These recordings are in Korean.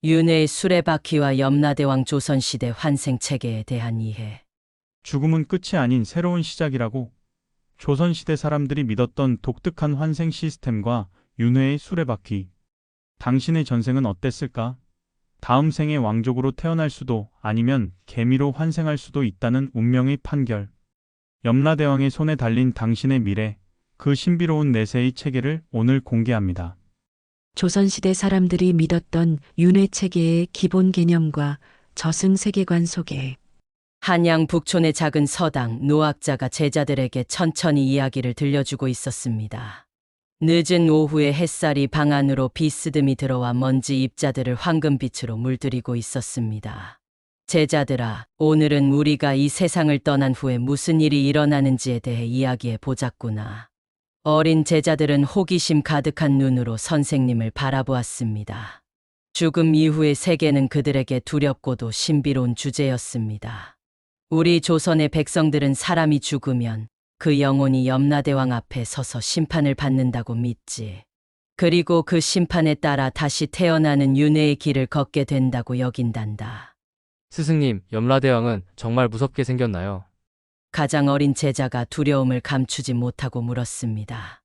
윤회의 수레바퀴와 염라대왕 조선시대 환생체계에 대한 이해. 죽음은 끝이 아닌 새로운 시작이라고. 조선시대 사람들이 믿었던 독특한 환생 시스템과 윤회의 수레바퀴. 당신의 전생은 어땠을까? 다음 생에 왕족으로 태어날 수도 아니면 개미로 환생할 수도 있다는 운명의 판결. 염라대왕의 손에 달린 당신의 미래, 그 신비로운 내세의 체계를 오늘 공개합니다. 조선시대 사람들이 믿었던 윤회 체계의 기본 개념과 저승 세계관 소개. 한양 북촌의 작은 서당 노학자가 제자들에게 천천히 이야기를 들려주고 있었습니다. 늦은 오후에 햇살이 방 안으로 비스듬히 들어와 먼지 입자들을 황금빛으로 물들이고 있었습니다. 제자들아, 오늘은 우리가 이 세상을 떠난 후에 무슨 일이 일어나는지에 대해 이야기해 보자꾸나. 어린 제자들은 호기심 가득한 눈으로 선생님을 바라보았습니다. 죽음 이후의 세계는 그들에게 두렵고도 신비로운 주제였습니다. 우리 조선의 백성들은 사람이 죽으면 그 영혼이 염라대왕 앞에 서서 심판을 받는다고 믿지. 그리고 그 심판에 따라 다시 태어나는 윤회의 길을 걷게 된다고 여긴단다. 스승님, 염라대왕은 정말 무섭게 생겼나요? 가장 어린 제자가 두려움을 감추지 못하고 물었습니다.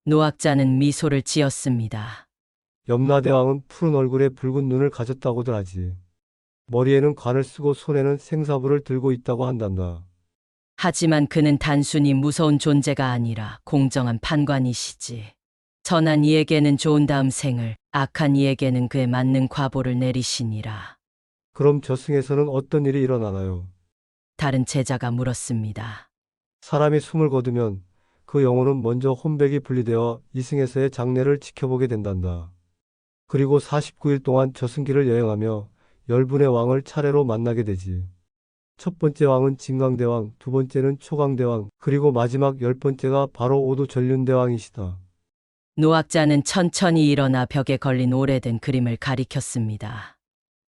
노학자는 미소를 지었습니다. 염라대왕은 푸른 얼굴에 붉은 눈을 가졌다고들 하지. 머리에는 관을 쓰고 손에는 생사부를 들고 있다고 한단다. 하지만 그는 단순히 무서운 존재가 아니라 공정한 판관이시지. 선한 이에게는 좋은 다음 생을, 악한 이에게는 그에 맞는 과보를 내리시니라. 그럼 저승에서는 어떤 일이 일어나나요? 다른 제자가 물었습니다. 사람이 숨을 거두면 그 영혼은 먼저 혼백이 분리되어 이승에서의 장례를 지켜보게 된단다. 그리고 49일 동안 저승길을 여행하며 10분의 왕을 차례로 만나게 되지. 첫 번째 왕은 진강대왕, 두 번째는 초강대왕, 그리고 마지막 10번째가 바로 오도전륜대왕이시다. 노학자는 천천히 일어나 벽에 걸린 오래된 그림을 가리켰습니다.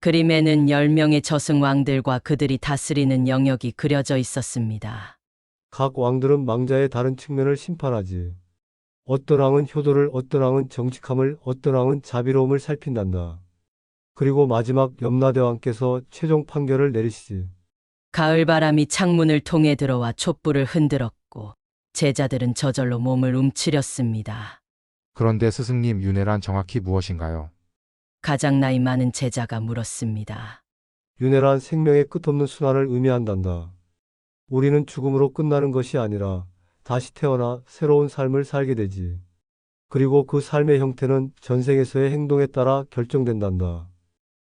그림에는 10명의 저승 왕들과 그들이 다스리는 영역이 그려져 있었습니다. 각 왕들은 망자의 다른 측면을 심판하지. 어떤 왕은 효도를, 어떤 왕은 정직함을, 어떤 왕은 자비로움을 살핀단다. 그리고 마지막 염라대왕께서 최종 판결을 내리시지. 가을바람이 창문을 통해 들어와 촛불을 흔들었고 제자들은 저절로 몸을 움츠렸습니다. 그런데 스승님, 윤회란 정확히 무엇인가요? 가장 나이 많은 제자가 물었습니다. 윤회란 생명의 끝없는 순환을 의미한단다. 우리는 죽음으로 끝나는 것이 아니라 다시 태어나 새로운 삶을 살게 되지. 그리고 그 삶의 형태는 전생에서의 행동에 따라 결정된단다.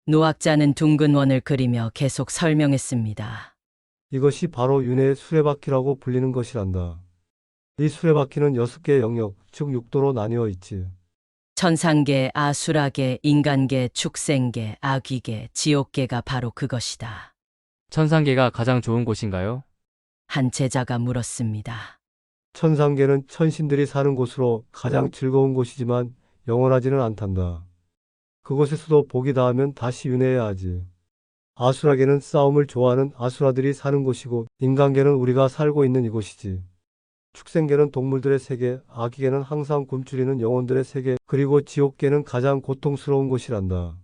노학자는 둥근 원을 그리며 계속 설명했습니다. 이것이 바로 윤회의 수레바퀴라고 불리는 것이란다. 이 수레바퀴는 6개의 영역, 즉 6도로 나뉘어 있지. 천상계, 아수라계, 인간계, 축생계, 아귀계, 지옥계가 바로 그것이다. 천상계가 가장 좋은 곳인가요? 한 제자가 물었습니다. 천상계는 천신들이 사는 곳으로 가장 즐거운 곳이지만 영원하지는 않단다. 그곳에서도 복이 닿으면 다시 윤회해야 하지. 아수라계는 싸움을 좋아하는 아수라들이 사는 곳이고, 인간계는 우리가 살고 있는 이곳이지. 축생계는 동물들의 세계, 아기계는 항상 굶주리는 영혼들의 세계, 그리고 지옥계는 가장 고통스러운 곳이란다.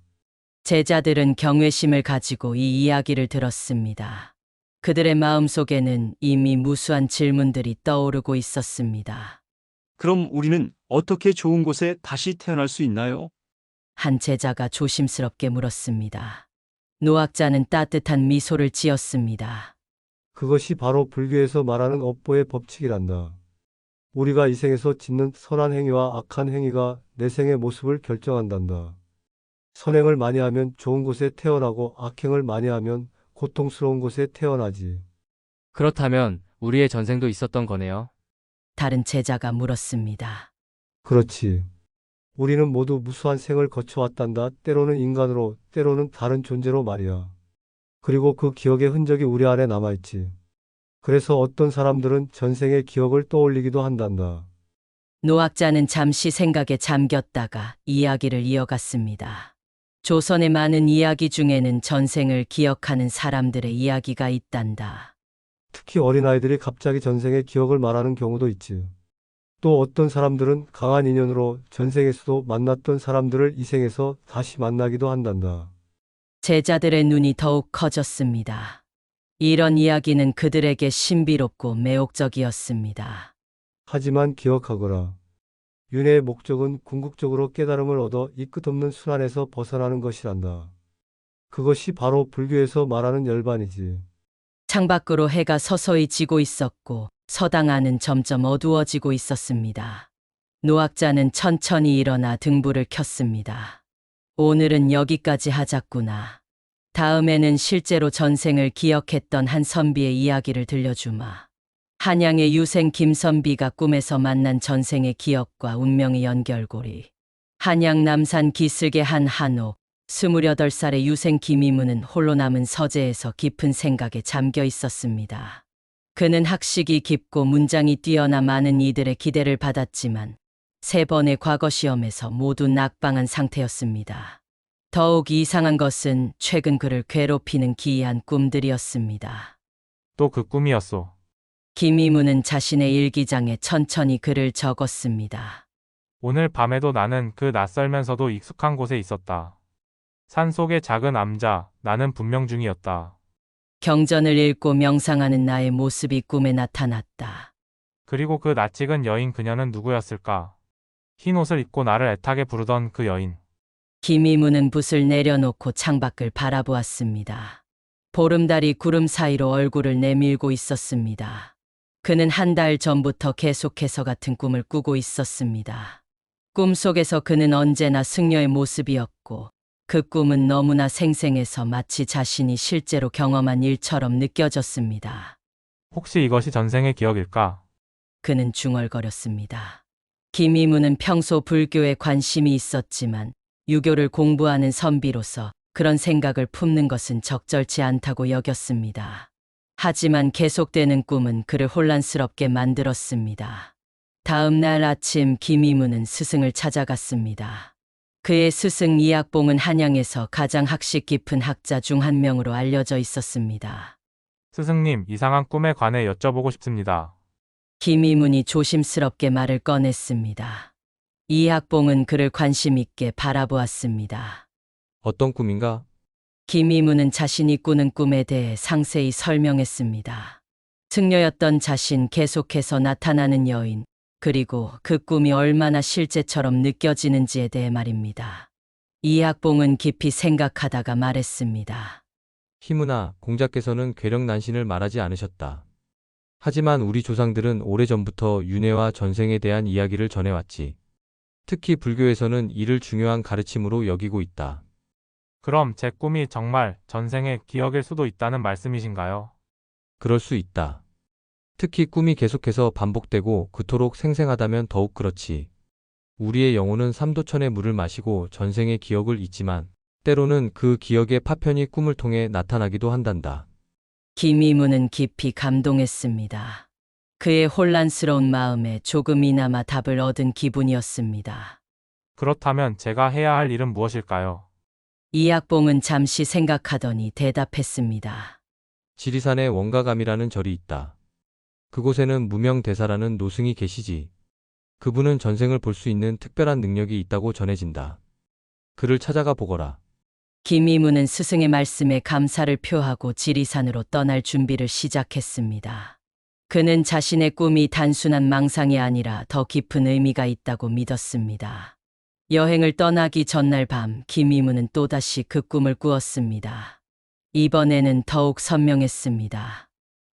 제자들은 경외심을 가지고 이 이야기를 들었습니다. 그들의 마음속에는 이미 무수한 질문들이 떠오르고 있었습니다. 그럼 우리는 어떻게 좋은 곳에 다시 태어날 수 있나요? 한 제자가 조심스럽게 물었습니다. 노학자는 따뜻한 미소를 지었습니다. 그것이 바로 불교에서 말하는 업보의 법칙이란다. 우리가 이 생에서 짓는 선한 행위와 악한 행위가 내 생의 모습을 결정한단다. 선행을 많이 하면 좋은 곳에 태어나고 악행을 많이 하면 고통스러운 곳에 태어나지. 그렇다면 우리의 전생도 있었던 거네요. 다른 제자가 물었습니다. 그렇지. 우리는 모두 무수한 생을 거쳐왔단다. 때로는 인간으로, 때로는 다른 존재로 말이야. 그리고 그 기억의 흔적이 우리 안에 남아있지. 그래서 어떤 사람들은 전생의 기억을 떠올리기도 한단다. 노학자는 잠시 생각에 잠겼다가 이야기를 이어갔습니다. 조선의 많은 이야기 중에는 전생을 기억하는 사람들의 이야기가 있단다. 특히 어린아이들이 갑자기 전생의 기억을 말하는 경우도 있지. 또 어떤 사람들은 강한 인연으로 전생에서도 만났던 사람들을 이 생에서 다시 만나기도 한단다. 제자들의 눈이 더욱 커졌습니다. 이런 이야기는 그들에게 신비롭고 매혹적이었습니다. 하지만 기억하거라. 윤회의 목적은 궁극적으로 깨달음을 얻어 이 끝없는 순환에서 벗어나는 것이란다. 그것이 바로 불교에서 말하는 열반이지. 창밖으로 해가 서서히 지고 있었고 서당 안은 점점 어두워지고 있었습니다. 노학자는 천천히 일어나 등불을 켰습니다. 오늘은 여기까지 하자꾸나. 다음에는 실제로 전생을 기억했던 한 선비의 이야기를 들려주마. 한양의 유생 김선비가 꿈에서 만난 전생의 기억과 운명의 연결고리. 한양 남산 기슭의 한 한옥. 28살의 유생 김이문은 홀로 남은 서재에서 깊은 생각에 잠겨 있었습니다. 그는 학식이 깊고 문장이 뛰어나 많은 이들의 기대를 받았지만 3번의 과거 시험에서 모두 낙방한 상태였습니다. 더욱 이상한 것은 최근 그를 괴롭히는 기이한 꿈들이었습니다. 또 그 꿈이었소. 김이문은 자신의 일기장에 천천히 글을 적었습니다. 오늘 밤에도 나는 그 낯설면서도 익숙한 곳에 있었다. 산속의 작은 암자, 나는 분명 중이었다. 경전을 읽고 명상하는 나의 모습이 꿈에 나타났다. 그리고 그 낯익은 여인 그녀는 누구였을까? 흰 옷을 입고 나를 애타게 부르던 그 여인. 김이문은 붓을 내려놓고 창밖을 바라보았습니다. 보름달이 구름 사이로 얼굴을 내밀고 있었습니다. 그는 한 달 전부터 계속해서 같은 꿈을 꾸고 있었습니다. 꿈속에서 그는 언제나 승려의 모습이었고 그 꿈은 너무나 생생해서 마치 자신이 실제로 경험한 일처럼 느껴졌습니다. 혹시 이것이 전생의 기억일까? 그는 중얼거렸습니다. 김이문은 평소 불교에 관심이 있었지만 유교를 공부하는 선비로서 그런 생각을 품는 것은 적절치 않다고 여겼습니다. 하지만 계속되는 꿈은 그를 혼란스럽게 만들었습니다. 다음 날 아침 김이문은 스승을 찾아갔습니다. 그의 스승 이학봉은 한양에서 가장 학식 깊은 학자 중 한 명으로 알려져 있었습니다. 스승님, 이상한 꿈에 관해 여쭤보고 싶습니다. 김이문이 조심스럽게 말을 꺼냈습니다. 이학봉은 그를 관심 있게 바라보았습니다. 어떤 꿈인가? 김이문은 자신이 꾸는 꿈에 대해 상세히 설명했습니다. 승려였던 자신, 계속해서 나타나는 여인, 그리고 그 꿈이 얼마나 실제처럼 느껴지는지에 대해 말입니다. 이학봉은 깊이 생각하다가 말했습니다. 희문아, 공자께서는 괴력난신을 말하지 않으셨다. 하지만 우리 조상들은 오래전부터 윤회와 전생에 대한 이야기를 전해왔지. 특히 불교에서는 이를 중요한 가르침으로 여기고 있다. 그럼 제 꿈이 정말 전생의 기억일 수도 있다는 말씀이신가요? 그럴 수 있다. 특히 꿈이 계속해서 반복되고 그토록 생생하다면 더욱 그렇지. 우리의 영혼은 삼도천의 물을 마시고 전생의 기억을 잊지만 때로는 그 기억의 파편이 꿈을 통해 나타나기도 한단다. 김이문은 깊이 감동했습니다. 그의 혼란스러운 마음에 조금이나마 답을 얻은 기분이었습니다. 그렇다면 제가 해야 할 일은 무엇일까요? 이학봉은 잠시 생각하더니 대답했습니다. 지리산에 원가감이라는 절이 있다. 그곳에는 무명대사라는 노승이 계시지. 그분은 전생을 볼 수 있는 특별한 능력이 있다고 전해진다. 그를 찾아가 보거라. 김이문은 스승의 말씀에 감사를 표하고 지리산으로 떠날 준비를 시작했습니다. 그는 자신의 꿈이 단순한 망상이 아니라 더 깊은 의미가 있다고 믿었습니다. 여행을 떠나기 전날 밤 김이문은 또다시 그 꿈을 꾸었습니다. 이번에는 더욱 선명했습니다.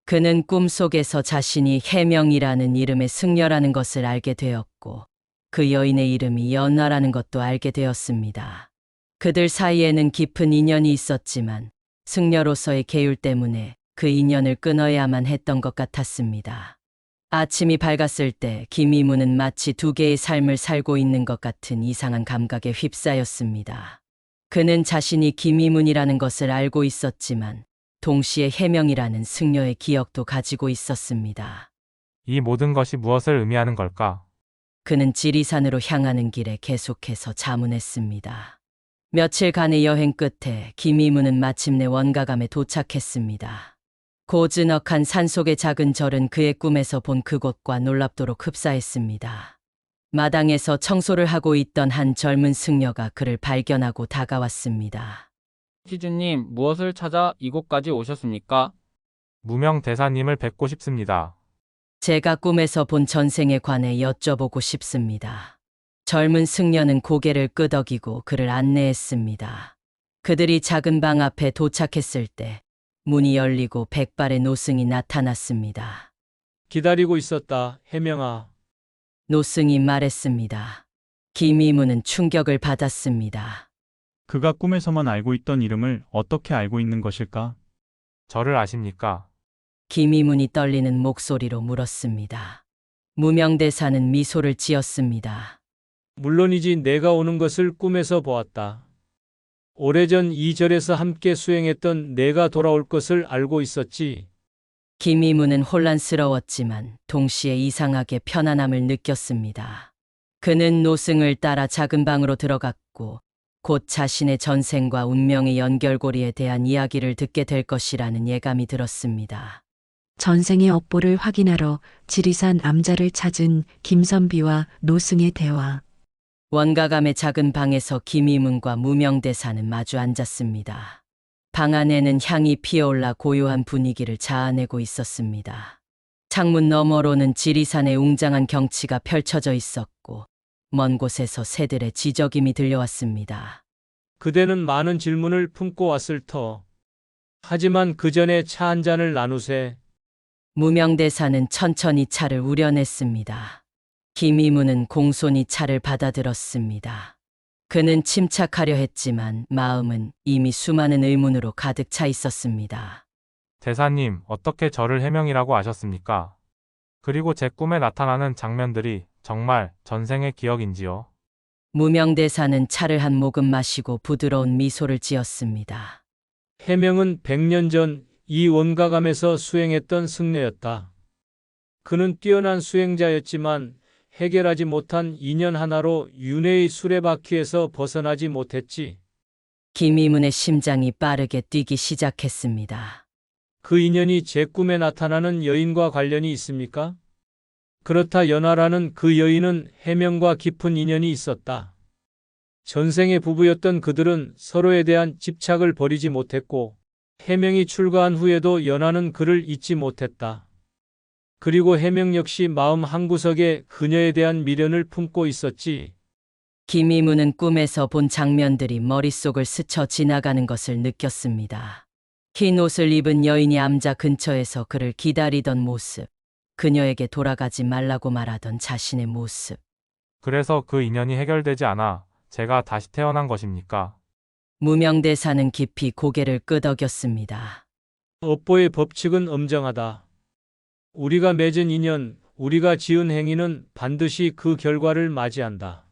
그는 꿈속에서 자신이 해명이라는 이름의 승려라는 것을 알게 되었고 그 여인의 이름이 연화라는 것도 알게 되었습니다. 그들 사이에는 깊은 인연이 있었지만 승려로서의 계율 때문에 그 인연을 끊어야만 했던 것 같았습니다. 아침이 밝았을 때 김이문은 마치 두 개의 삶을 살고 있는 것 같은 이상한 감각에 휩싸였습니다. 그는 자신이 김이문이라는 것을 알고 있었지만 동시에 해명이라는 승려의 기억도 가지고 있었습니다. 이 모든 것이 무엇을 의미하는 걸까? 그는 지리산으로 향하는 길에 계속해서 자문했습니다. 며칠간의 여행 끝에 김이문은 마침내 원가감에 도착했습니다. 고즈넉한 산속의 작은 절은 그의 꿈에서 본 그곳과 놀랍도록 흡사했습니다. 마당에서 청소를 하고 있던 한 젊은 승려가 그를 발견하고 다가왔습니다. 시주님, 무엇을 찾아 이곳까지 오셨습니까? 무명 대사님을 뵙고 싶습니다. 제가 꿈에서 본 전생에 관해 여쭤보고 싶습니다. 젊은 승려는 고개를 끄덕이고 그를 안내했습니다. 그들이 작은 방 앞에 도착했을 때 문이 열리고 백발의 노승이 나타났습니다. 기다리고 있었다, 해명아. 노승이 말했습니다. 김이문은 충격을 받았습니다. 그가 꿈에서만 알고 있던 이름을 어떻게 알고 있는 것일까? 저를 아십니까? 김이문이 떨리는 목소리로 물었습니다. 무명대사는 미소를 지었습니다. 물론이지 내가 오는 것을 꿈에서 보았다. 오래전 이 절에서 함께 수행했던 내가 돌아올 것을 알고 있었지. 김이문은 혼란스러웠지만 동시에 이상하게 편안함을 느꼈습니다. 그는 노승을 따라 작은 방으로 들어갔고 곧 자신의 전생과 운명의 연결고리에 대한 이야기를 듣게 될 것이라는 예감이 들었습니다. 전생의 업보를 확인하러 지리산 암자를 찾은 김선비와 노승의 대화. 원가감의 작은 방에서 김이문과 무명대사는 마주 앉았습니다. 방 안에는 향이 피어올라 고요한 분위기를 자아내고 있었습니다. 창문 너머로는 지리산의 웅장한 경치가 펼쳐져 있었고 먼 곳에서 새들의 지저김이 들려왔습니다. 그대는 많은 질문을 품고 왔을 터. 하지만 그 전에 차 한 잔을 나누세. 무명대사는 천천히 차를 우려냈습니다. 김이문은 공손히 차를 받아들었습니다. 그는 침착하려 했지만 마음은 이미 수많은 의문으로 가득 차 있었습니다. 대사님, 어떻게 저를 해명이라고 아셨습니까? 그리고 제 꿈에 나타나는 장면들이 정말 전생의 기억인지요? 무명대사는 차를 한 모금 마시고 부드러운 미소를 지었습니다. 해명은 100년 전 이 원가감에서 수행했던 승려였다. 그는 뛰어난 수행자였지만 해결하지 못한 인연 하나로 윤회의 수레바퀴에서 벗어나지 못했지. 김이문의 심장이 빠르게 뛰기 시작했습니다. 그 인연이 제 꿈에 나타나는 여인과 관련이 있습니까? 그렇다 연하라는 그 여인은 해명과 깊은 인연이 있었다. 전생의 부부였던 그들은 서로에 대한 집착을 버리지 못했고 해명이 출가한 후에도 연하는 그를 잊지 못했다. 그리고 해명 역시 마음 한구석에 그녀에 대한 미련을 품고 있었지. 김이문은 꿈에서 본 장면들이 머릿속을 스쳐 지나가는 것을 느꼈습니다. 흰 옷을 입은 여인이 암자 근처에서 그를 기다리던 모습, 그녀에게 돌아가지 말라고 말하던 자신의 모습. 그래서 그 인연이 해결되지 않아 제가 다시 태어난 것입니까? 무명대사는 깊이 고개를 끄덕였습니다. 업보의 법칙은 엄정하다. 우리가 맺은 인연, 우리가 지은 행위는 반드시 그 결과를 맞이한다.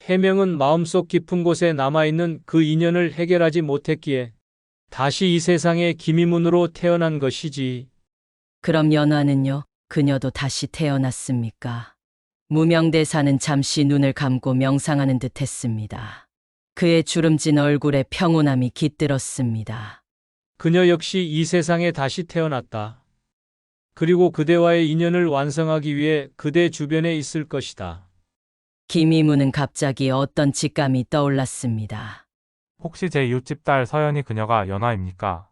해명은 마음속 깊은 곳에 남아있는 그 인연을 해결하지 못했기에 다시 이 세상에 김이문으로 태어난 것이지. 그럼 연화는요? 그녀도 다시 태어났습니까? 무명대사는 잠시 눈을 감고 명상하는 듯 했습니다. 그의 주름진 얼굴에 평온함이 깃들었습니다. 그녀 역시 이 세상에 다시 태어났다. 그리고 그대와의 인연을 완성하기 위해 그대 주변에 있을 것이다. 김이문은 갑자기 어떤 직감이 떠올랐습니다. 혹시 제 이웃집 딸 서연이 그녀가 연하입니까?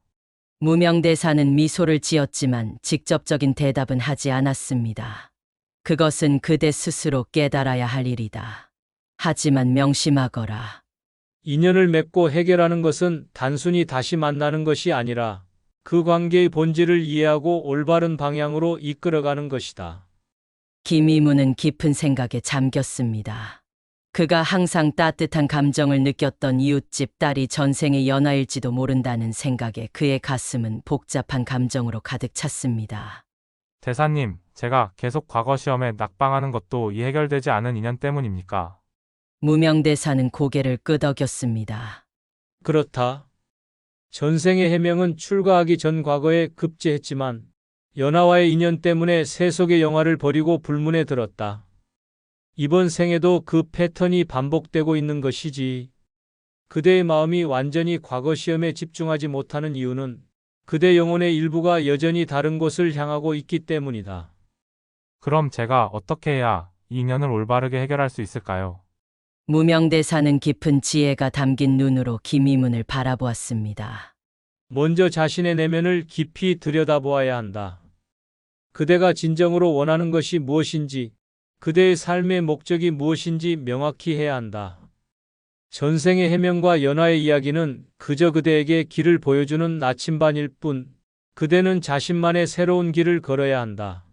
무명대사는 미소를 지었지만 직접적인 대답은 하지 않았습니다. 그것은 그대 스스로 깨달아야 할 일이다. 하지만 명심하거라. 인연을 맺고 해결하는 것은 단순히 다시 만나는 것이 아니라 그 관계의 본질을 이해하고 올바른 방향으로 이끌어가는 것이다. 김이문은 깊은 생각에 잠겼습니다. 그가 항상 따뜻한 감정을 느꼈던 이웃집 딸이 전생의 연하일지도 모른다는 생각에 그의 가슴은 복잡한 감정으로 가득 찼습니다. 대사님, 제가 계속 과거 시험에 낙방하는 것도 이 해결되지 않은 인연 때문입니까? 무명대사는 고개를 끄덕였습니다. 그렇다. 전생의 해명은 출가하기 전 과거에 급제했지만 연하와의 인연 때문에 세속의 영화를 버리고 불문에 들었다. 이번 생에도 그 패턴이 반복되고 있는 것이지. 그대의 마음이 완전히 과거 시험에 집중하지 못하는 이유는 그대 영혼의 일부가 여전히 다른 곳을 향하고 있기 때문이다. 그럼 제가 어떻게 해야 이 인연을 올바르게 해결할 수 있을까요? 무명대사는 깊은 지혜가 담긴 눈으로 김이문을 바라보았습니다. 먼저 자신의 내면을 깊이 들여다보아야 한다. 그대가 진정으로 원하는 것이 무엇인지, 그대의 삶의 목적이 무엇인지 명확히 해야 한다. 전생의 해명과 연화의 이야기는 그저 그대에게 길을 보여주는 나침반일 뿐, 그대는 자신만의 새로운 길을 걸어야 한다.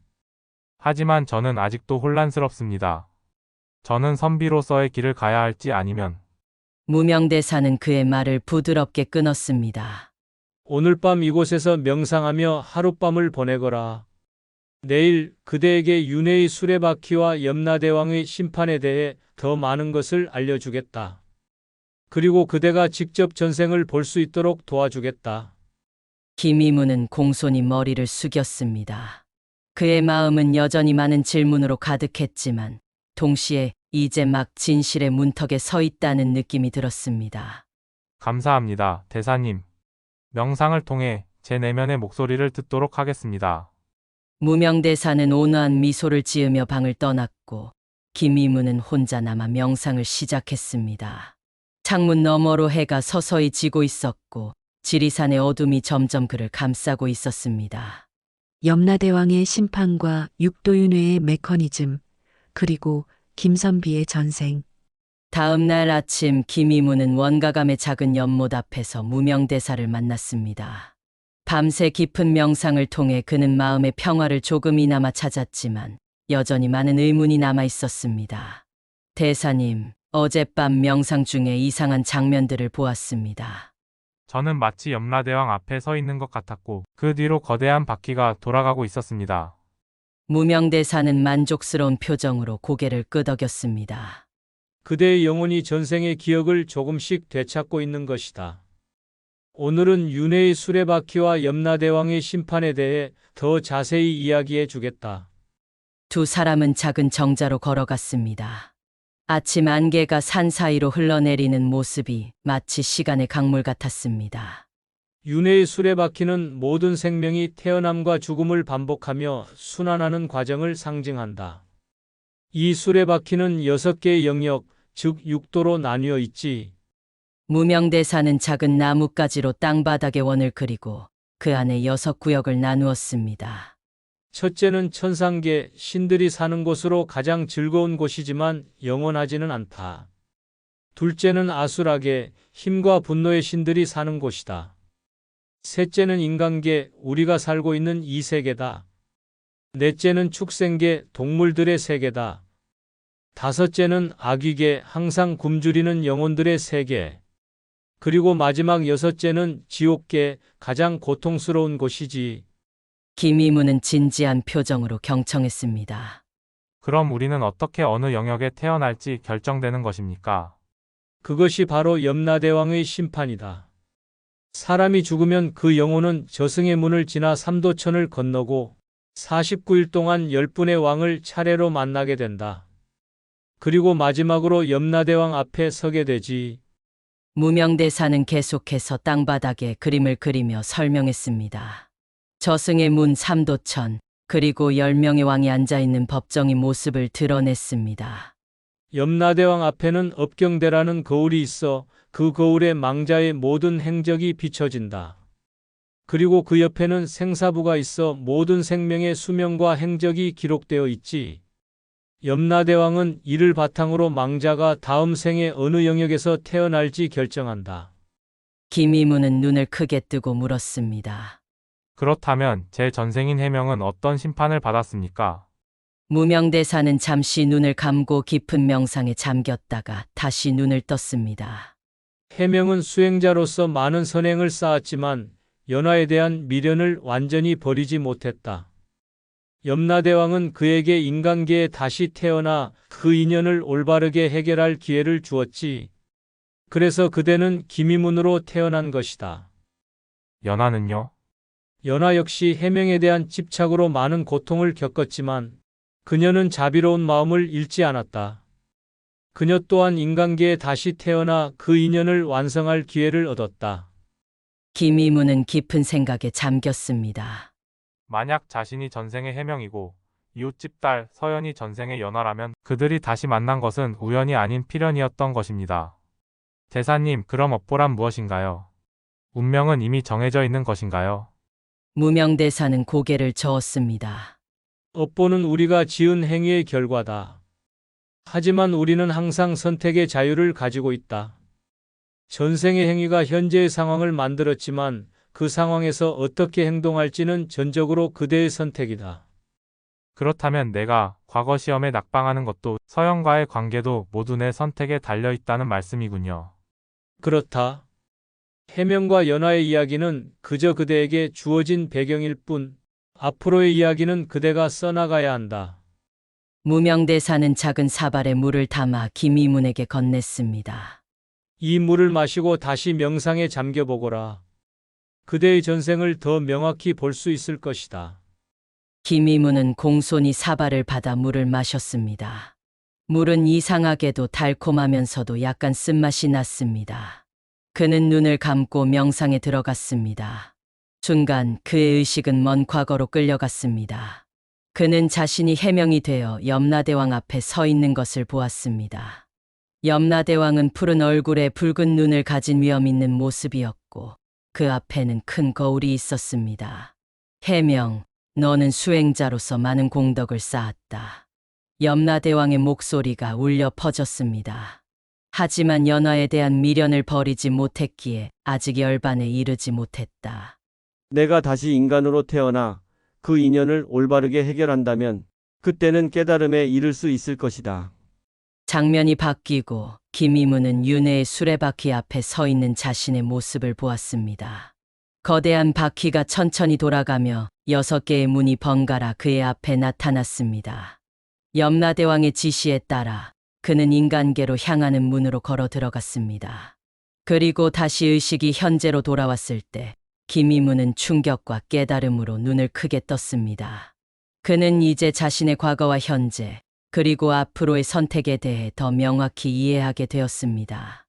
하지만 저는 아직도 혼란스럽습니다. 저는 선비로서의 길을 가야 할지 아니면 무명대사는 그의 말을 부드럽게 끊었습니다. 오늘 밤 이곳에서 명상하며 하룻밤을 보내거라. 내일 그대에게 윤회의 수레바퀴와 염라대왕의 심판에 대해 더 많은 것을 알려주겠다. 그리고 그대가 직접 전생을 볼 수 있도록 도와주겠다. 김이문은 공손히 머리를 숙였습니다. 그의 마음은 여전히 많은 질문으로 가득했지만 동시에 이제 막 진실의 문턱에 서 있다는 느낌이 들었습니다. 감사합니다, 대사님. 명상을 통해 제 내면의 목소리를 듣도록 하겠습니다. 무명대사는 온화한 미소를 지으며 방을 떠났고 김이문은 혼자 남아 명상을 시작했습니다. 창문 너머로 해가 서서히 지고 있었고 지리산의 어둠이 점점 그를 감싸고 있었습니다. 염라대왕의 심판과 육도윤회의 메커니즘, 그리고 김선비의 전생. 다음 날 아침 김이문은 원가감의 작은 연못 앞에서 무명대사를 만났습니다. 밤새 깊은 명상을 통해 그는 마음의 평화를 조금이나마 찾았지만 여전히 많은 의문이 남아 있었습니다. 대사님, 어젯밤 명상 중에 이상한 장면들을 보았습니다. 저는 마치 염라대왕 앞에 서 있는 것 같았고 그 뒤로 거대한 바퀴가 돌아가고 있었습니다. 무명대사는 만족스러운 표정으로 고개를 끄덕였습니다. 그대의 영혼이 전생의 기억을 조금씩 되찾고 있는 것이다. 오늘은 윤회의 수레바퀴와 염라대왕의 심판에 대해 더 자세히 이야기해 주겠다. 두 사람은 작은 정자로 걸어갔습니다. 아침 안개가 산 사이로 흘러내리는 모습이 마치 시간의 강물 같았습니다. 윤회의 수레바퀴는 모든 생명이 태어남과 죽음을 반복하며 순환하는 과정을 상징한다. 이 수레바퀴는 6개의 영역, 즉 6도로 나뉘어 있지. 무명대사는 작은 나뭇가지로 땅바닥에 원을 그리고 그 안에 6구역을 나누었습니다. 첫째는 천상계, 신들이 사는 곳으로 가장 즐거운 곳이지만 영원하지는 않다. 둘째는 아수라계, 힘과 분노의 신들이 사는 곳이다. 셋째는 인간계, 우리가 살고 있는 이 세계다. 넷째는 축생계, 동물들의 세계다. 다섯째는 악귀계, 항상 굶주리는 영혼들의 세계. 그리고 마지막 6째는 지옥계, 가장 고통스러운 곳이지. 김이문은 진지한 표정으로 경청했습니다. 그럼 우리는 어떻게 어느 영역에 태어날지 결정되는 것입니까? 그것이 바로 염라대왕의 심판이다. 사람이 죽으면 그 영혼은 저승의 문을 지나 삼도천을 건너고 49일 동안 10분의 왕을 차례로 만나게 된다. 그리고 마지막으로 염라대왕 앞에 서게 되지. 무명대사는 계속해서 땅바닥에 그림을 그리며 설명했습니다. 저승의 문 삼도천, 그리고 10명의 왕이 앉아있는 법정의 모습을 드러냈습니다. 염라대왕 앞에는 업경대라는 거울이 있어 그 거울에 망자의 모든 행적이 비춰진다. 그리고 그 옆에는 생사부가 있어 모든 생명의 수명과 행적이 기록되어 있지. 염라대왕은 이를 바탕으로 망자가 다음 생에 어느 영역에서 태어날지 결정한다. 김이문은 눈을 크게 뜨고 물었습니다. 그렇다면 제 전생인 해명은 어떤 심판을 받았습니까? 무명대사는 잠시 눈을 감고 깊은 명상에 잠겼다가 다시 눈을 떴습니다. 해명은 수행자로서 많은 선행을 쌓았지만 연화에 대한 미련을 완전히 버리지 못했다. 염라대왕은 그에게 인간계에 다시 태어나 그 인연을 올바르게 해결할 기회를 주었지. 그래서 그대는 김이문으로 태어난 것이다. 연하는요? 연화 역시 해명에 대한 집착으로 많은 고통을 겪었지만 그녀는 자비로운 마음을 잃지 않았다. 그녀 또한 인간계에 다시 태어나 그 인연을 완성할 기회를 얻었다. 김이문은 깊은 생각에 잠겼습니다. 만약 자신이 전생의 해명이고 이웃집 딸 서연이 전생의 연하라면 그들이 다시 만난 것은 우연이 아닌 필연이었던 것입니다. 대사님, 그럼 업보란 무엇인가요? 운명은 이미 정해져 있는 것인가요? 무명대사는 고개를 저었습니다. 업보는 우리가 지은 행위의 결과다. 하지만 우리는 항상 선택의 자유를 가지고 있다. 전생의 행위가 현재의 상황을 만들었지만 그 상황에서 어떻게 행동할지는 전적으로 그대의 선택이다. 그렇다면 내가 과거 시험에 낙방하는 것도 서연과의 관계도 모두 내 선택에 달려 있다는 말씀이군요. 그렇다. 해명과 연하의 이야기는 그저 그대에게 주어진 배경일 뿐, 앞으로의 이야기는 그대가 써나가야 한다. 무명대사는 작은 사발에 물을 담아 김이문에게 건넸습니다. 이 물을 마시고 다시 명상에 잠겨보거라. 그대의 전생을 더 명확히 볼 수 있을 것이다. 김이문은 공손히 사발을 받아 물을 마셨습니다. 물은 이상하게도 달콤하면서도 약간 쓴맛이 났습니다. 그는 눈을 감고 명상에 들어갔습니다. 순간 그의 의식은 먼 과거로 끌려갔습니다. 그는 자신이 해명이 되어 염라대왕 앞에 서 있는 것을 보았습니다. 염라대왕은 푸른 얼굴에 붉은 눈을 가진 위험 있는 모습이었고 그 앞에는 큰 거울이 있었습니다. 해명, 너는 수행자로서 많은 공덕을 쌓았다. 염라대왕의 목소리가 울려 퍼졌습니다. 하지만 연하에 대한 미련을 버리지 못했기에 아직 열반에 이르지 못했다. 내가 다시 인간으로 태어나 그 인연을 올바르게 해결한다면 그때는 깨달음에 이를 수 있을 것이다. 장면이 바뀌고 김이문은 윤회의 수레바퀴 앞에 서 있는 자신의 모습을 보았습니다. 거대한 바퀴가 천천히 돌아가며 6개의 문이 번갈아 그의 앞에 나타났습니다. 염라대왕의 지시에 따라 그는 인간계로 향하는 문으로 걸어 들어갔습니다. 그리고 다시 의식이 현재로 돌아왔을 때 김이문은 충격과 깨달음으로 눈을 크게 떴습니다. 그는 이제 자신의 과거와 현재, 그리고 앞으로의 선택에 대해 더 명확히 이해하게 되었습니다.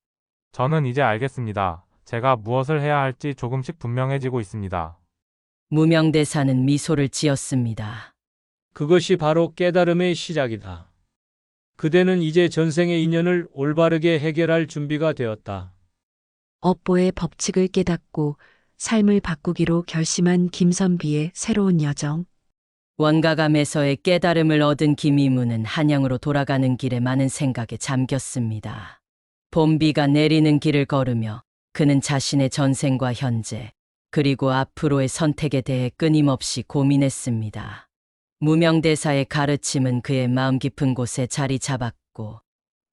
저는 이제 알겠습니다. 제가 무엇을 해야 할지 조금씩 분명해지고 있습니다. 무명대사는 미소를 지었습니다. 그것이 바로 깨달음의 시작이다. 그대는 이제 전생의 인연을 올바르게 해결할 준비가 되었다. 업보의 법칙을 깨닫고 삶을 바꾸기로 결심한 김선비의 새로운 여정. 원가감에서의 깨달음을 얻은 김이문은 한양으로 돌아가는 길에 많은 생각에 잠겼습니다. 봄비가 내리는 길을 걸으며 그는 자신의 전생과 현재, 그리고 앞으로의 선택에 대해 끊임없이 고민했습니다. 무명대사의 가르침은 그의 마음 깊은 곳에 자리 잡았고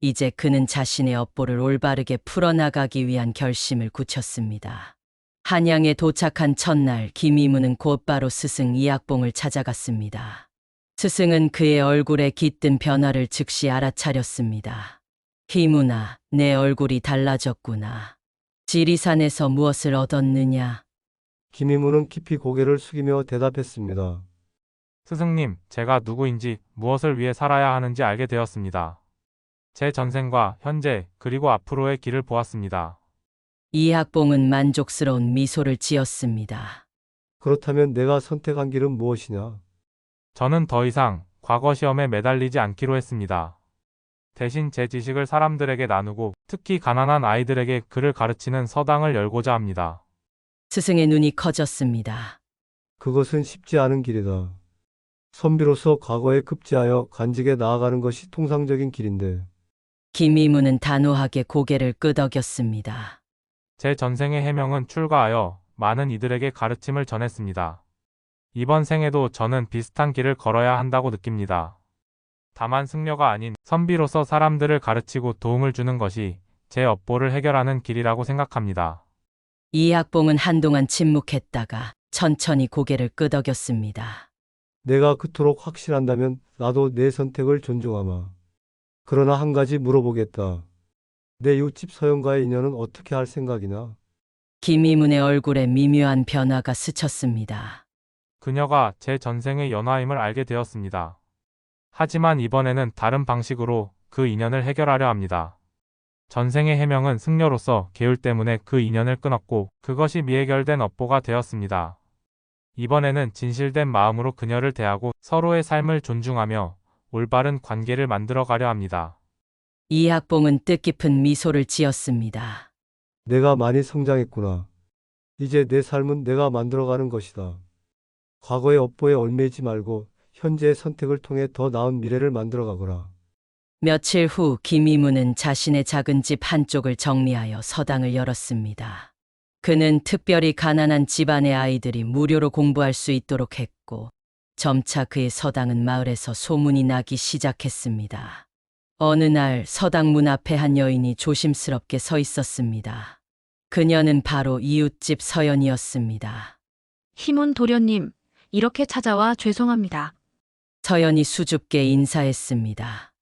이제 그는 자신의 업보를 올바르게 풀어나가기 위한 결심을 굳혔습니다. 한양에 도착한 첫날 김이문은 곧바로 스승 이학봉을 찾아갔습니다. 스승은 그의 얼굴에 깃든 변화를 즉시 알아차렸습니다. 희문아, 내 얼굴이 달라졌구나. 지리산에서 무엇을 얻었느냐? 김이문은 깊이 고개를 숙이며 대답했습니다. 스승님, 제가 누구인지 무엇을 위해 살아야 하는지 알게 되었습니다. 제 전생과 현재 그리고 앞으로의 길을 보았습니다. 이학봉은 만족스러운 미소를 지었습니다. 그렇다면 내가 선택한 길은 무엇이냐? 저는 더 이상 과거 시험에 매달리지 않기로 했습니다. 대신 제 지식을 사람들에게 나누고 특히 가난한 아이들에게 글을 가르치는 서당을 열고자 합니다. 스승의 눈이 커졌습니다. 그것은 쉽지 않은 길이다. 선비로서 과거에 급제하여 간직에 나아가는 것이 통상적인 길인데. 김이문은 단호하게 고개를 끄덕였습니다. 제 전생의 해명은 출가하여 많은 이들에게 가르침을 전했습니다. 이번 생에도 저는 비슷한 길을 걸어야 한다고 느낍니다. 다만 승려가 아닌 선비로서 사람들을 가르치고 도움을 주는 것이 제 업보를 해결하는 길이라고 생각합니다. 이학봉은 한동안 침묵했다가 천천히 고개를 끄덕였습니다. 내가 그토록 확신한다면 나도 내 선택을 존중하마. 그러나 한 가지 물어보겠다. 내 이웃집 서연과의 인연은 어떻게 할 생각이냐? 김이문의 얼굴에 미묘한 변화가 스쳤습니다. 그녀가 제 전생의 연하임을 알게 되었습니다. 하지만 이번에는 다른 방식으로 그 인연을 해결하려 합니다. 전생의 해명은 승려로서 계율 때문에 그 인연을 끊었고 그것이 미해결된 업보가 되었습니다. 이번에는 진실된 마음으로 그녀를 대하고 서로의 삶을 존중하며 올바른 관계를 만들어가려 합니다. 이학봉은 뜻깊은 미소를 지었습니다. 내가 많이 성장했구나. 이제 내 삶은 내가 만들어가는 것이다. 과거의 업보에 얽매이지 말고 현재의 선택을 통해 더 나은 미래를 만들어가거라. 며칠 후 김이문은 자신의 작은 집 한쪽을 정리하여 서당을 열었습니다. 그는 특별히 가난한 집안의 아이들이 무료로 공부할 수 있도록 했고 점차 그의 서당은 마을에서 소문이 나기 시작했습니다. 어느 날 서당 문 앞에 한 여인이 조심스럽게 서 있었습니다. 그녀는 바로 이웃집 서연이었습니다. 희문 도련님, 이렇게 찾아와 죄송합니다. 서연이 수줍게 인사했습니다.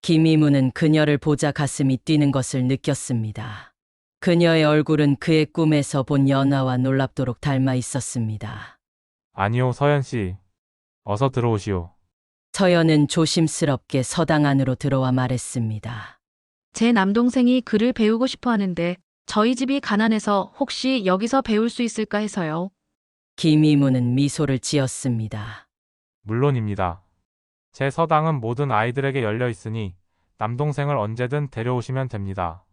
김이문은 그녀를 보자 가슴이 뛰는 것을 느꼈습니다. 그녀의 얼굴은 그의 꿈에서 본 연하와 놀랍도록 닮아 있었습니다. 아니요, 서연 씨. 어서 들어오시오. 서연은 조심스럽게 서당 안으로 들어와 말했습니다. 제 남동생이 글을 배우고 싶어 하는데 저희 집이 가난해서 혹시 여기서 배울 수 있을까 해서요. 김이문은 미소를 지었습니다. 물론입니다. 제 서당은 모든 아이들에게 열려 있으니 남동생을 언제든 데려오시면 됩니다.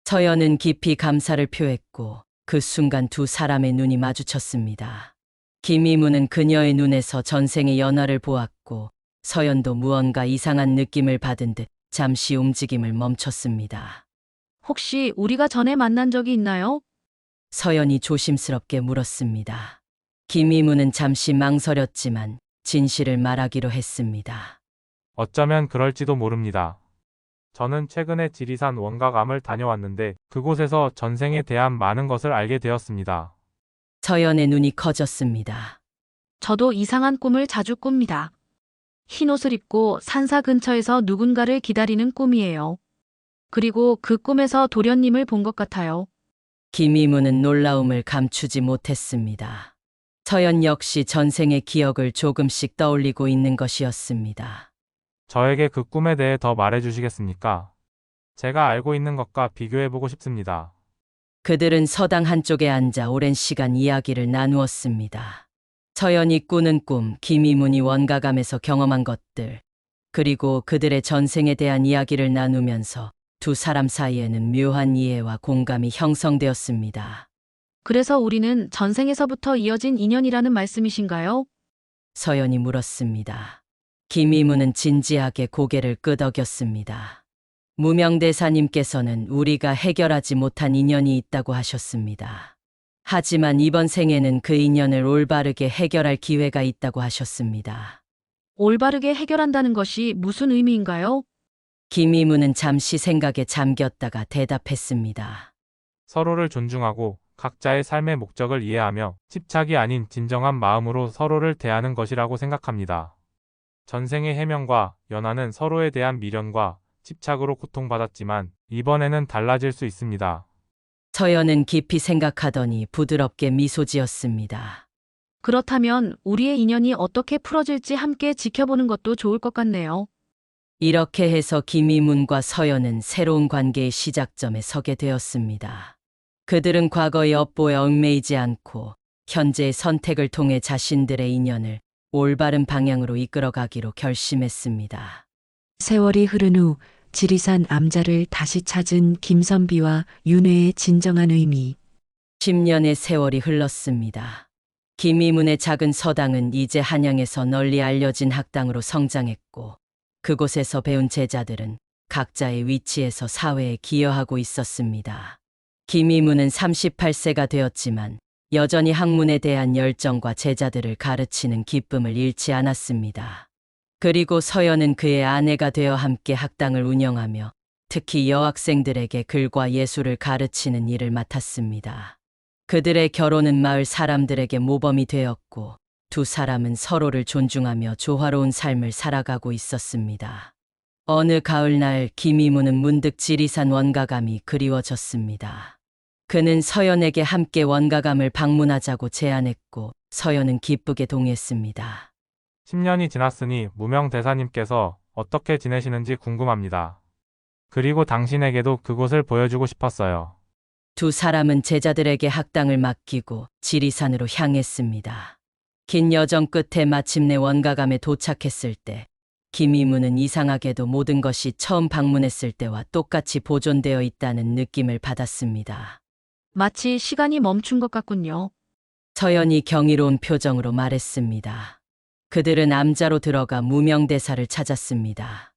서연은 깊이 감사를 표했고 그 순간 두 사람의 눈이 마주쳤습니다. 김이문은 그녀의 눈에서 전생의 연하를 보았고 서연도 무언가 이상한 느낌을 받은 듯 잠시 움직임을 멈췄습니다. 혹시 우리가 전에 만난 적이 있나요? 서연이 조심스럽게 물었습니다. 김이문은 잠시 망설였지만 진실을 말하기로 했습니다. 어쩌면 그럴지도 모릅니다. 저는 최근에 지리산 원가감을 다녀왔는데 그곳에서 전생에 대한 많은 것을 알게 되었습니다. 서연의 눈이 커졌습니다. 저도 이상한 꿈을 자주 꿉니다. 흰 옷을 입고 산사 근처에서 누군가를 기다리는 꿈이에요. 그리고 그 꿈에서 도련님을 본 것 같아요. 김이문은 놀라움을 감추지 못했습니다. 서연 역시 전생의 기억을 조금씩 떠올리고 있는 것이었습니다. 저에게 그 꿈에 대해 더 말해주시겠습니까? 제가 알고 있는 것과 비교해보고 싶습니다. 그들은 서당 한쪽에 앉아 오랜 시간 이야기를 나누었습니다. 서연이 꾸는 꿈, 김이문이 원가감에서 경험한 것들, 그리고 그들의 전생에 대한 이야기를 나누면서 두 사람 사이에는 묘한 이해와 공감이 형성되었습니다. 그래서 우리는 전생에서부터 이어진 인연이라는 말씀이신가요? 서연이 물었습니다. 김이문은 진지하게 고개를 끄덕였습니다. 무명대사님께서는 우리가 해결하지 못한 인연이 있다고 하셨습니다. 하지만 이번 생에는 그 인연을 올바르게 해결할 기회가 있다고 하셨습니다. 올바르게 해결한다는 것이 무슨 의미인가요? 김이문은 잠시 생각에 잠겼다가 대답했습니다. 서로를 존중하고 각자의 삶의 목적을 이해하며 집착이 아닌 진정한 마음으로 서로를 대하는 것이라고 생각합니다. 전생의 해명과 연하는 서로에 대한 미련과 집착으로 고통받았지만 이번에는 달라질 수 있습니다. 서연은 깊이 생각하더니 부드럽게 미소 지었습니다. 그렇다면 우리의 인연이 어떻게 풀어질지 함께 지켜보는 것도 좋을 것 같네요. 이렇게 해서 김이문과 서연은 새로운 관계의 시작점에 서게 되었습니다. 그들은 과거의 업보에 얽매이지 않고 현재의 선택을 통해 자신들의 인연을 올바른 방향으로 이끌어가기로 결심했습니다. 세월이 흐른 후 지리산 암자를 다시 찾은 김선비와 윤회의 진정한 의미. 10년의 세월이 흘렀습니다. 김이문의 작은 서당은 이제 한양에서 널리 알려진 학당으로 성장했고 그곳에서 배운 제자들은 각자의 위치에서 사회에 기여하고 있었습니다. 김이문은 38세가 되었지만 여전히 학문에 대한 열정과 제자들을 가르치는 기쁨을 잃지 않았습니다. 그리고 서연은 그의 아내가 되어 함께 학당을 운영하며 특히 여학생들에게 글과 예술을 가르치는 일을 맡았습니다. 그들의 결혼은 마을 사람들에게 모범이 되었고 두 사람은 서로를 존중하며 조화로운 삶을 살아가고 있었습니다. 어느 가을날 김이문은 문득 지리산 원가감이 그리워졌습니다. 그는 서연에게 함께 원가감을 방문하자고 제안했고 서연은 기쁘게 동의했습니다. 10년이 지났으니 무명 대사님께서 어떻게 지내시는지 궁금합니다. 그리고 당신에게도 그곳을 보여주고 싶었어요. 두 사람은 제자들에게 학당을 맡기고 지리산으로 향했습니다. 긴 여정 끝에 마침내 원가감에 도착했을 때 김이문은 이상하게도 모든 것이 처음 방문했을 때와 똑같이 보존되어 있다는 느낌을 받았습니다. 마치 시간이 멈춘 것 같군요. 서연이 경이로운 표정으로 말했습니다. 그들은 암자로 들어가 무명대사를 찾았습니다.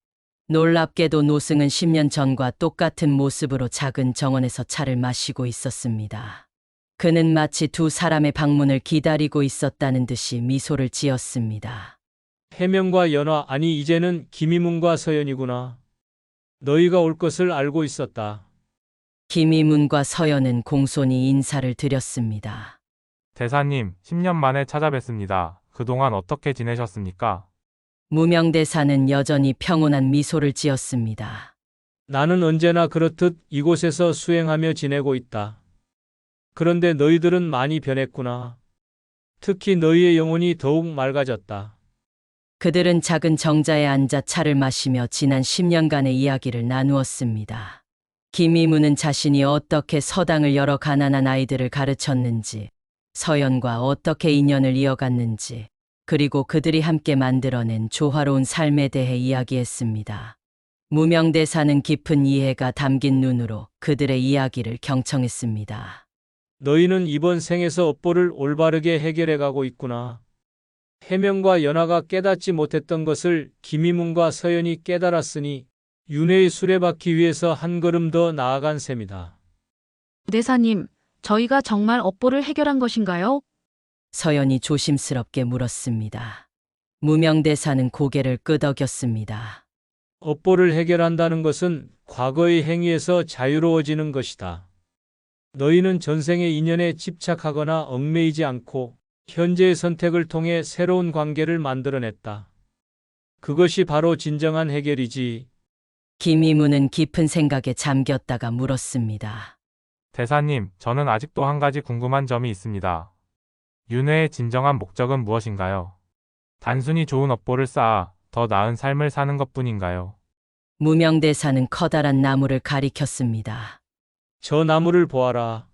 놀랍게도 노승은 10년 전과 똑같은 모습으로 작은 정원에서 차를 마시고 있었습니다. 그는 마치 두 사람의 방문을 기다리고 있었다는 듯이 미소를 지었습니다. 해명과 연화, 아니 이제는 김이문과 서연이구나. 너희가 올 것을 알고 있었다. 김이문과 서연은 공손히 인사를 드렸습니다. 대사님, 10년 만에 찾아뵙습니다. 그동안 어떻게 지내셨습니까? 무명대사는 여전히 평온한 미소를 지었습니다. 나는 언제나 그렇듯 이곳에서 수행하며 지내고 있다. 그런데 너희들은 많이 변했구나. 특히 너희의 영혼이 더욱 맑아졌다. 그들은 작은 정자에 앉아 차를 마시며 지난 10년간의 이야기를 나누었습니다. 김이문은 자신이 어떻게 서당을 열어 가난한 아이들을 가르쳤는지, 서연과 어떻게 인연을 이어갔는지, 그리고 그들이 함께 만들어낸 조화로운 삶에 대해 이야기했습니다. 무명대사는 깊은 이해가 담긴 눈으로 그들의 이야기를 경청했습니다. 너희는 이번 생에서 업보를 올바르게 해결해 가고 있구나. 해명과 연화가 깨닫지 못했던 것을 김이문과 서연이 깨달았으니 윤회의 수레바퀴 위에서 한 걸음 더 나아간 셈이다. 대사님, 저희가 정말 업보를 해결한 것인가요? 서연이 조심스럽게 물었습니다. 무명대사는 고개를 끄덕였습니다. 업보를 해결한다는 것은 과거의 행위에서 자유로워지는 것이다. 너희는 전생의 인연에 집착하거나 얽매이지 않고 현재의 선택을 통해 새로운 관계를 만들어냈다. 그것이 바로 진정한 해결이지. 김이문은 깊은 생각에 잠겼다가 물었습니다. 대사님, 저는 아직도 한 가지 궁금한 점이 있습니다. 윤회의 진정한 목적은 무엇인가요? 단순히 좋은 업보를 쌓아 더 나은 삶을 사는 것뿐인가요? 무명대사는 커다란 나무를 가리켰습니다. 저 나무를 보아라.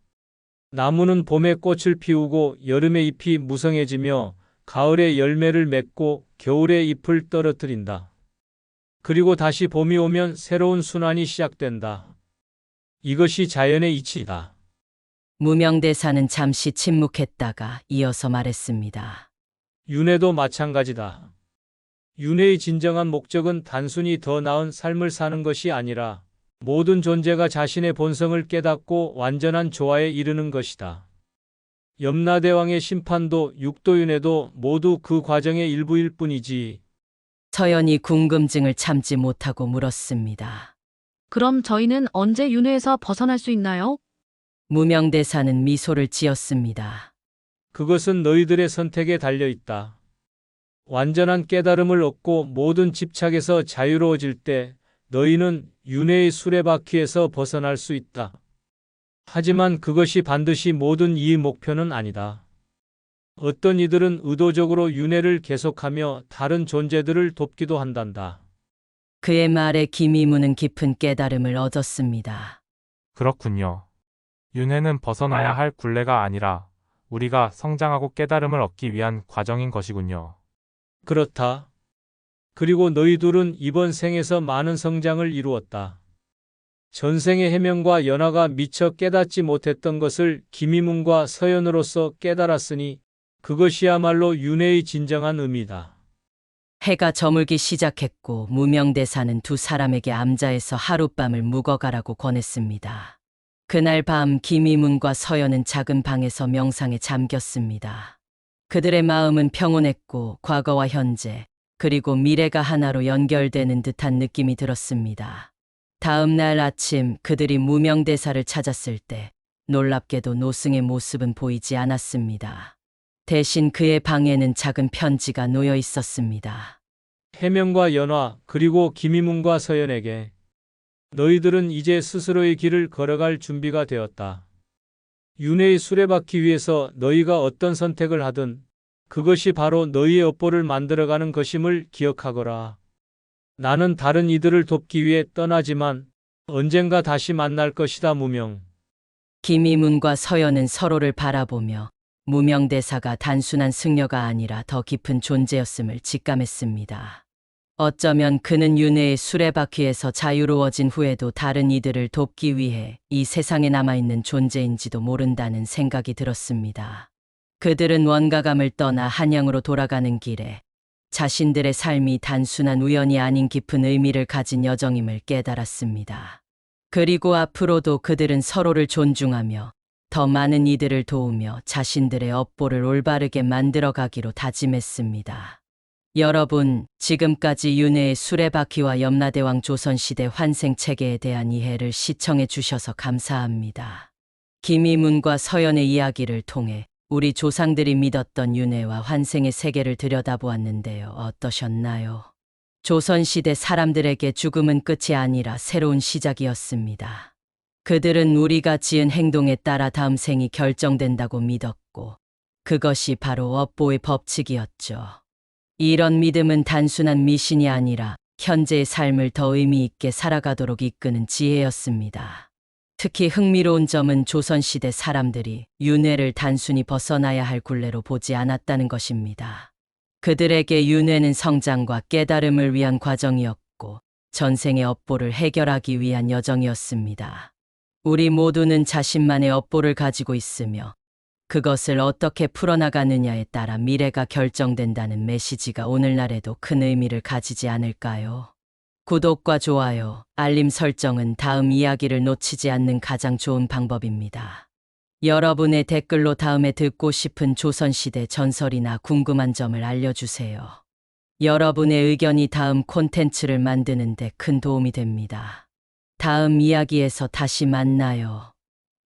나무는 봄에 꽃을 피우고 여름에 잎이 무성해지며 가을에 열매를 맺고 겨울에 잎을 떨어뜨린다. 그리고 다시 봄이 오면 새로운 순환이 시작된다. 이것이 자연의 이치다. 무명대사는 잠시 침묵했다가 이어서 말했습니다. 윤회도 마찬가지다. 윤회의 진정한 목적은 단순히 더 나은 삶을 사는 것이 아니라 모든 존재가 자신의 본성을 깨닫고 완전한 조화에 이르는 것이다. 염라대왕의 심판도 육도윤회도 모두 그 과정의 일부일 뿐이지. 서연이 궁금증을 참지 못하고 물었습니다. 그럼 저희는 언제 윤회에서 벗어날 수 있나요? 무명대사는 미소를 지었습니다. 그것은 너희들의 선택에 달려 있다. 완전한 깨달음을 얻고 모든 집착에서 자유로워질 때 너희는 윤회의 수레바퀴에서 벗어날 수 있다. 하지만 그것이 반드시 모든 이의 목표는 아니다. 어떤 이들은 의도적으로 윤회를 계속하며 다른 존재들을 돕기도 한단다. 그의 말에 김이문은 깊은 깨달음을 얻었습니다. 그렇군요. 윤회는 벗어나야 할 굴레가 아니라 우리가 성장하고 깨달음을 얻기 위한 과정인 것이군요. 그렇다. 그리고 너희 둘은 이번 생에서 많은 성장을 이루었다. 전생의 해명과 연화가 미처 깨닫지 못했던 것을 김이문과 서연으로서 깨달았으니 그것이야말로 윤회의 진정한 의미다. 해가 저물기 시작했고 무명대사는 두 사람에게 암자에서 하룻밤을 묵어가라고 권했습니다. 그날 밤 김이문과 서연은 작은 방에서 명상에 잠겼습니다. 그들의 마음은 평온했고 과거와 현재 그리고 미래가 하나로 연결되는 듯한 느낌이 들었습니다. 다음 날 아침 그들이 무명대사를 찾았을 때 놀랍게도 노승의 모습은 보이지 않았습니다. 대신 그의 방에는 작은 편지가 놓여 있었습니다. 해명과 연화 그리고 김이문과 서연에게 너희들은 이제 스스로의 길을 걸어갈 준비가 되었다. 윤회의 수레바퀴 위에서 너희가 어떤 선택을 하든 그것이 바로 너희의 업보를 만들어가는 것임을 기억하거라. 나는 다른 이들을 돕기 위해 떠나지만 언젠가 다시 만날 것이다, 무명. 김이문과 서연은 서로를 바라보며 무명대사가 단순한 승려가 아니라 더 깊은 존재였음을 직감했습니다. 어쩌면 그는 윤회의 수레바퀴에서 자유로워진 후에도 다른 이들을 돕기 위해 이 세상에 남아있는 존재인지도 모른다는 생각이 들었습니다. 그들은 원가감을 떠나 한양으로 돌아가는 길에 자신들의 삶이 단순한 우연이 아닌 깊은 의미를 가진 여정임을 깨달았습니다. 그리고 앞으로도 그들은 서로를 존중하며 더 많은 이들을 도우며 자신들의 업보를 올바르게 만들어가기로 다짐했습니다. 여러분, 지금까지 윤회의 수레바퀴와 염라대왕 조선시대 환생체계에 대한 이해를 시청해 주셔서 감사합니다. 김이문과 서연의 이야기를 통해 우리 조상들이 믿었던 윤회와 환생의 세계를 들여다보았는데요. 어떠셨나요? 조선시대 사람들에게 죽음은 끝이 아니라 새로운 시작이었습니다. 그들은 우리가 지은 행동에 따라 다음 생이 결정된다고 믿었고, 그것이 바로 업보의 법칙이었죠. 이런 믿음은 단순한 미신이 아니라 현재의 삶을 더 의미 있게 살아가도록 이끄는 지혜였습니다. 특히 흥미로운 점은 조선시대 사람들이 윤회를 단순히 벗어나야 할 굴레로 보지 않았다는 것입니다. 그들에게 윤회는 성장과 깨달음을 위한 과정이었고 전생의 업보를 해결하기 위한 여정이었습니다. 우리 모두는 자신만의 업보를 가지고 있으며 그것을 어떻게 풀어나가느냐에 따라 미래가 결정된다는 메시지가 오늘날에도 큰 의미를 가지지 않을까요? 구독과 좋아요, 알림 설정은 다음 이야기를 놓치지 않는 가장 좋은 방법입니다. 여러분의 댓글로 다음에 듣고 싶은 조선시대 전설이나 궁금한 점을 알려주세요. 여러분의 의견이 다음 콘텐츠를 만드는 데 큰 도움이 됩니다. 다음 이야기에서 다시 만나요.